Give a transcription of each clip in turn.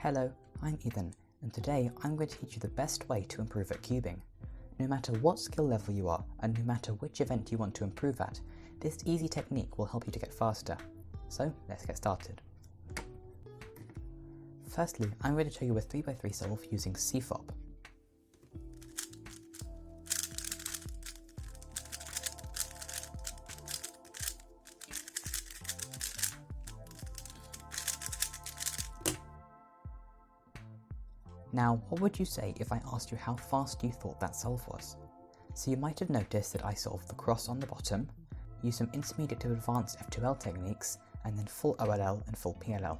Hello, I'm Ethan, and today I'm going to teach you the best way to improve at cubing. No matter what skill level you are, and no matter which event you want to improve at, this easy technique will help you to get faster. So let's get started. Firstly, I'm going to show you a 3x3 solve using CFOP. Now, what would you say if I asked you how fast you thought that solve was? So you might have noticed that I solved the cross on the bottom, used some intermediate to advanced F2L techniques, and then full OLL and full PLL.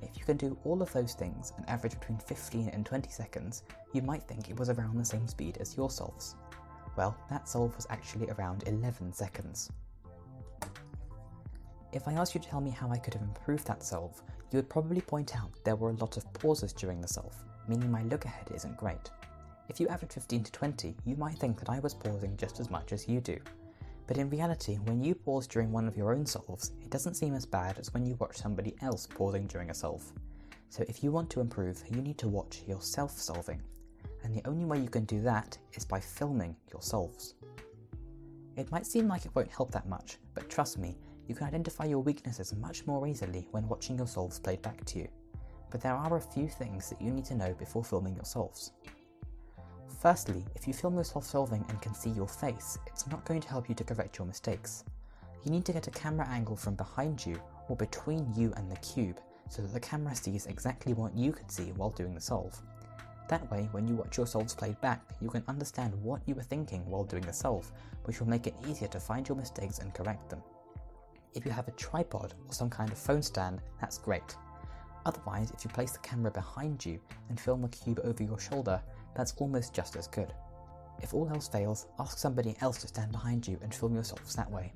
If you can do all of those things and average between 15 and 20 seconds, you might think it was around the same speed as your solves. Well, that solve was actually around 11 seconds. If I asked you to tell me how I could have improved that solve, you would probably point out there were a lot of pauses during the solve, meaning my look ahead isn't great. If you average 15 to 20, you might think that I was pausing just as much as you do. But in reality, when you pause during one of your own solves, it doesn't seem as bad as when you watch somebody else pausing during a solve. So if you want to improve, you need to watch yourself solving. And the only way you can do that is by filming your solves. It might seem like it won't help that much, but trust me, you can identify your weaknesses much more easily when watching your solves played back to you. But there are a few things that you need to know before filming your solves. Firstly, if you film yourself solving and can see your face, it's not going to help you to correct your mistakes. You need to get a camera angle from behind you or between you and the cube so that the camera sees exactly what you could see while doing the solve. That way, when you watch your solves played back, you can understand what you were thinking while doing the solve, which will make it easier to find your mistakes and correct them. If you have a tripod or some kind of phone stand, that's great. Otherwise, if you place the camera behind you and film the cube over your shoulder, that's almost just as good. If all else fails, ask somebody else to stand behind you and film your solves that way.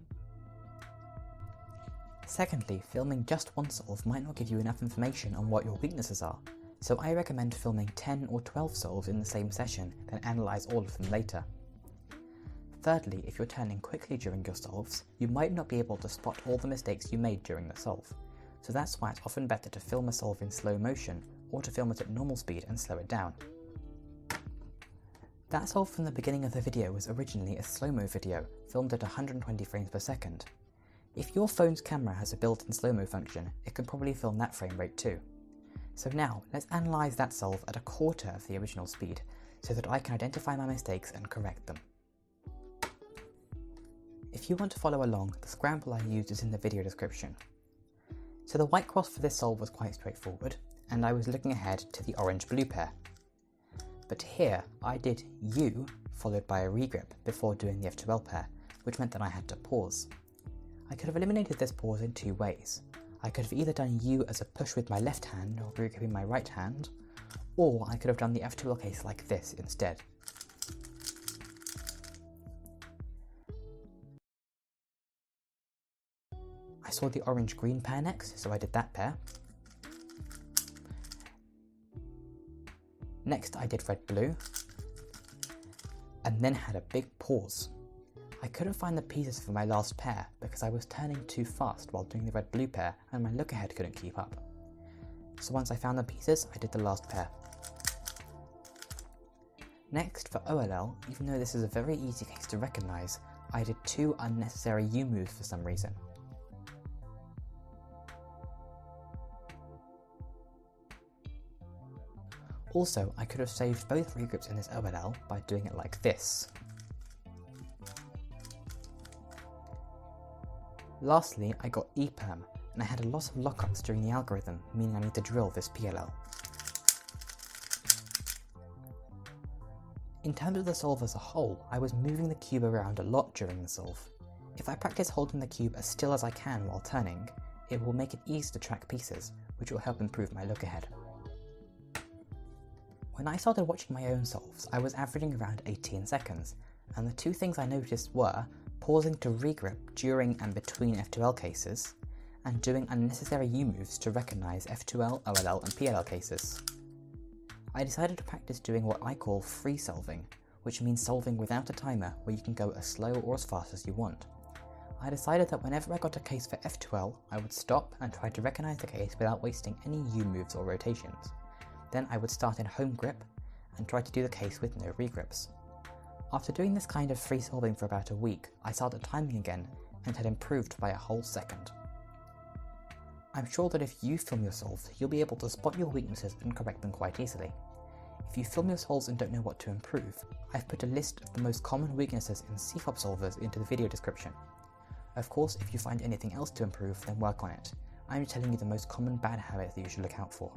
Secondly, filming just one solve might not give you enough information on what your weaknesses are, so I recommend filming 10 or 12 solves in the same session, then analyse all of them later. Thirdly, if you're turning quickly during your solves, you might not be able to spot all the mistakes you made during the solve, so that's why it's often better to film a solve in slow motion, or to film it at normal speed and slow it down. That solve from the beginning of the video was originally a slow-mo video, filmed at 120 frames per second. If your phone's camera has a built-in slow-mo function, it can probably film that frame rate too. So now, let's analyse that solve at a quarter of the original speed, so that I can identify my mistakes and correct them. If you want to follow along, the scramble I used is in the video description. So the white cross for this solve was quite straightforward, and I was looking ahead to the orange-blue pair. But here, I did U followed by a regrip before doing the F2L pair, which meant that I had to pause. I could have eliminated this pause in two ways. I could have either done U as a push with my left hand or regripping my right hand, or I could have done the F2L case like this instead. I saw the orange-green pair next, so I did that pair. Next I did red-blue, and then had a big pause. I couldn't find the pieces for my last pair because I was turning too fast while doing the red-blue pair and my look ahead couldn't keep up. So once I found the pieces, I did the last pair. Next, for OLL, even though this is a very easy case to recognise, I did two unnecessary U moves for some reason. Also, I could have saved both regrips in this OLL by doing it like this. Lastly, I got EPerm, and I had a lot of lockups during the algorithm, meaning I need to drill this PLL. In terms of the solve as a whole, I was moving the cube around a lot during the solve. If I practice holding the cube as still as I can while turning, it will make it easy to track pieces, which will help improve my look ahead. When I started watching my own solves, I was averaging around 18 seconds, and the two things I noticed were pausing to regrip during and between F2L cases, and doing unnecessary U moves to recognise F2L, OLL and PLL cases. I decided to practice doing what I call free solving, which means solving without a timer where you can go as slow or as fast as you want. I decided that whenever I got a case for F2L, I would stop and try to recognise the case without wasting any U moves or rotations. Then I would start in home grip and try to do the case with no regrips. After doing this kind of free solving for about a week, I started timing again and had improved by a whole second. I'm sure that if you film your solves, you'll be able to spot your weaknesses and correct them quite easily. If you film your solves and don't know what to improve, I've put a list of the most common weaknesses in CFOP solvers into the video description. Of course, if you find anything else to improve, then work on it. I'm telling you the most common bad habits that you should look out for.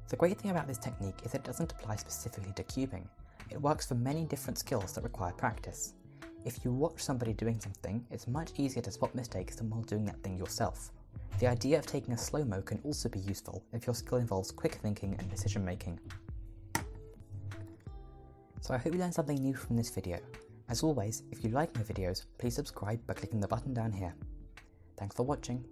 The great thing about this technique is it doesn't apply specifically to cubing. It works for many different skills that require practice. If you watch somebody doing something, it's much easier to spot mistakes than while doing that thing yourself. The idea of taking a slow-mo can also be useful if your skill involves quick thinking and decision making. So I hope you learned something new from this video. As always, if you like my videos, please subscribe by clicking the button down here. Thanks for watching.